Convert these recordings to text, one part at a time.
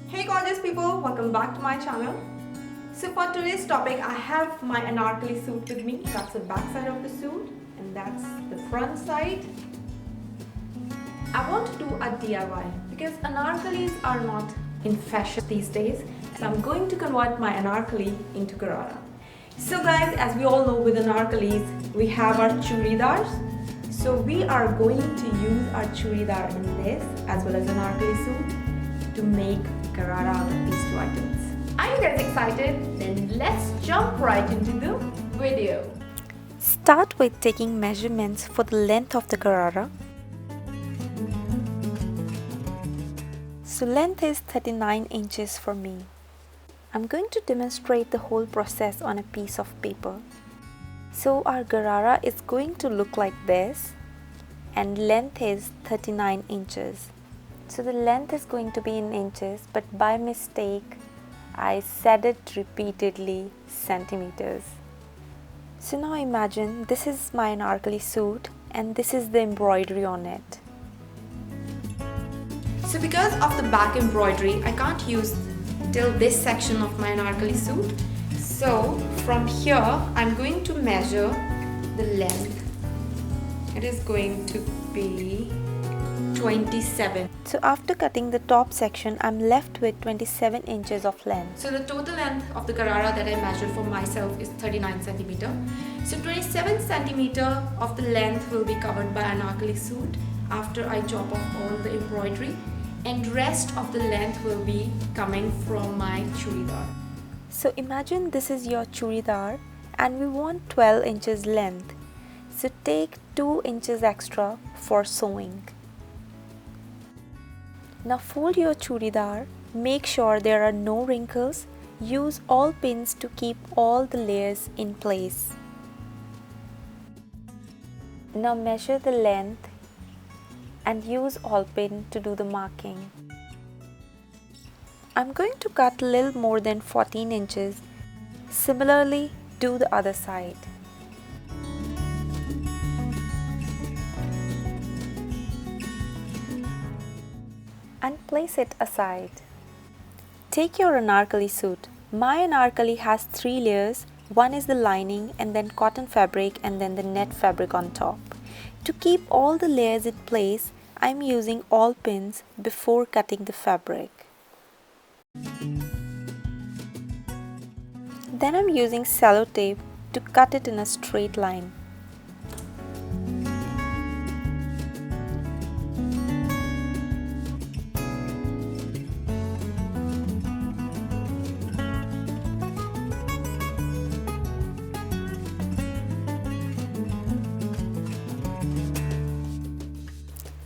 Hey gorgeous people, welcome back to my channel. So for today's topic, I have my Anarkali suit with me. That's the back side of the suit and that's the front side. I want to do a DIY because Anarkalis are not in fashion these days. So I'm going to convert my Anarkali into Garara. So guys, as we all know, with Anarkalis, we have our churidhars. So we are going to use our churidhar in this as well as Anarkali suit to make Garara out of these two items. Are you guys excited? Then let's jump right into the video. Start with taking measurements for the length of the Garara. So length is 39 inches for me. I'm going to demonstrate the whole process on a piece of paper. So our Garara is going to look like this and length is 39 inches. So the length is going to be in inches, but by mistake I said it repeatedly centimeters. So now imagine this is my Anarkali suit and this is the embroidery on it. So because of the back embroidery, I can't use till this section of my Anarkali suit. So from here, I'm going to measure the length. It is going to be 27. So after cutting the top section, I'm left with 27 inches of length. So the total length of the Garara that I measured for myself is 39 centimeter. So 27 centimeter of the length will be covered by Anarkali suit after I chop off all the embroidery, and rest of the length will be coming from my churidhar. So imagine this is your churidhar and we want 12 inches length. So take 2 inches extra for sewing. Now fold your churidhar, make sure there are no wrinkles, use all pins to keep all the layers in place. Now measure the length and use all pin to do the marking. I'm going to cut a little more than 14 inches. Similarly, do the other side. And place it aside. Take your Anarkali suit. My Anarkali has 3 layers. One is the lining and then cotton fabric and then the net fabric on top. To keep all the layers in place, I'm using all pins before cutting the fabric. Then I'm using sellotape to cut it in a straight line.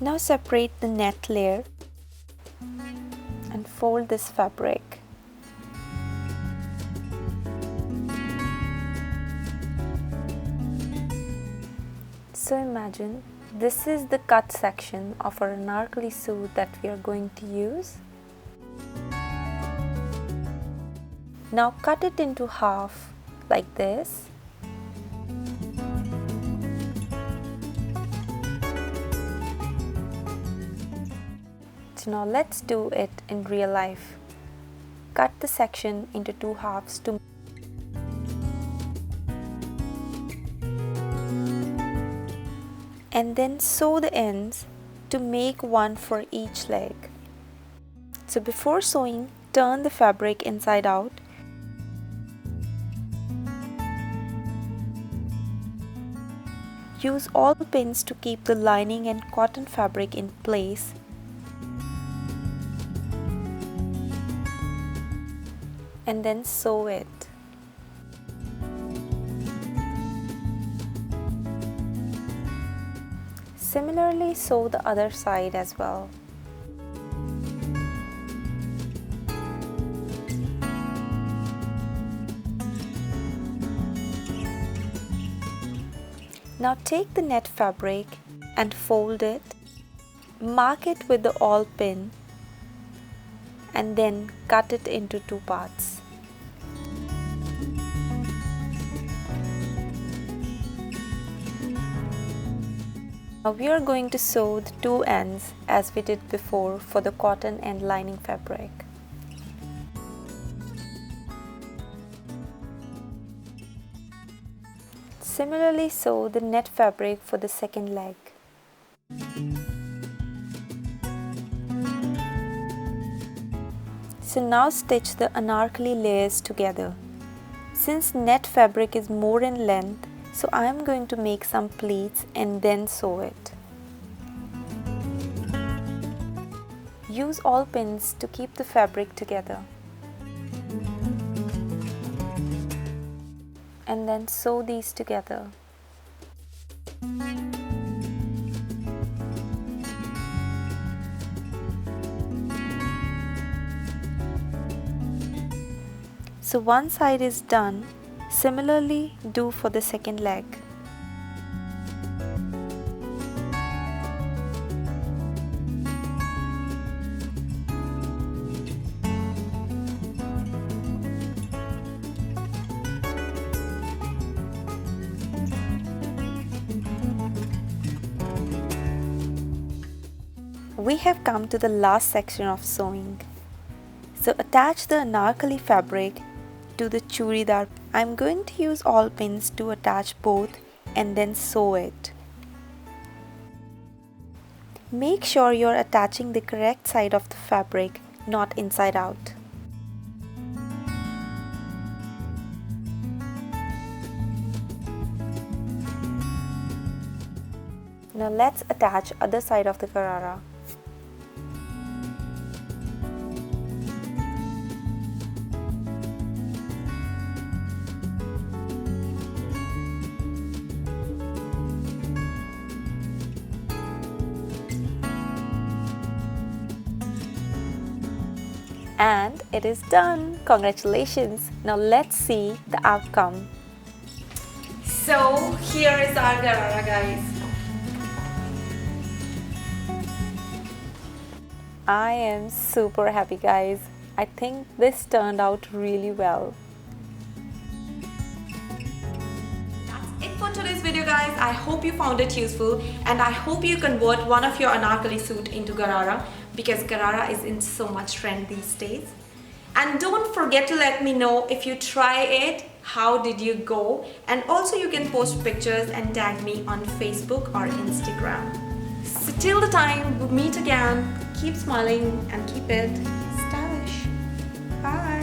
Now separate the net layer and fold this fabric. So imagine this is the cut section of our Anarkali suit that we are going to use. Now cut it into half like this. So now let's do it in real life. Cut the section into 2 halves to and then sew the ends to make one for each leg. So before sewing, turn the fabric inside out. Use all pins to keep the lining and cotton fabric in place. And then sew it. Similarly, sew the other side as well. Now take the net fabric and fold it, mark it with the awl pin and then cut it into 2 parts. Now we are going to sew the two ends as we did before for the cotton and lining fabric. Similarly sew the net fabric for the second leg. So now stitch the Anarkali layers together. Since net fabric is more in length, so I am going to make some pleats and then sew it. Use all pins to keep the fabric together. And then sew these together. So one side is done. Similarly do for the second leg. We have come to the last section of sewing. So attach the Anarkali fabric to the churidhar. I am going to use all pins to attach both and then sew it. Make sure you are attaching the correct side of the fabric, not inside out. Now let's attach other side of the Garara. And it is done! Congratulations! Now let's see the outcome. So here is our Garara, guys. I am super happy, guys. I think this turned out really well. That's it for today's video, guys. I hope you found it useful and I hope you convert one of your Anarkali suit into Garara, because Garara is in so much trend these days. And don't forget to let me know if you try it, how did you go, and also you can post pictures and tag me on Facebook or Instagram. So till the time we meet again, keep smiling and keep it stylish. Bye.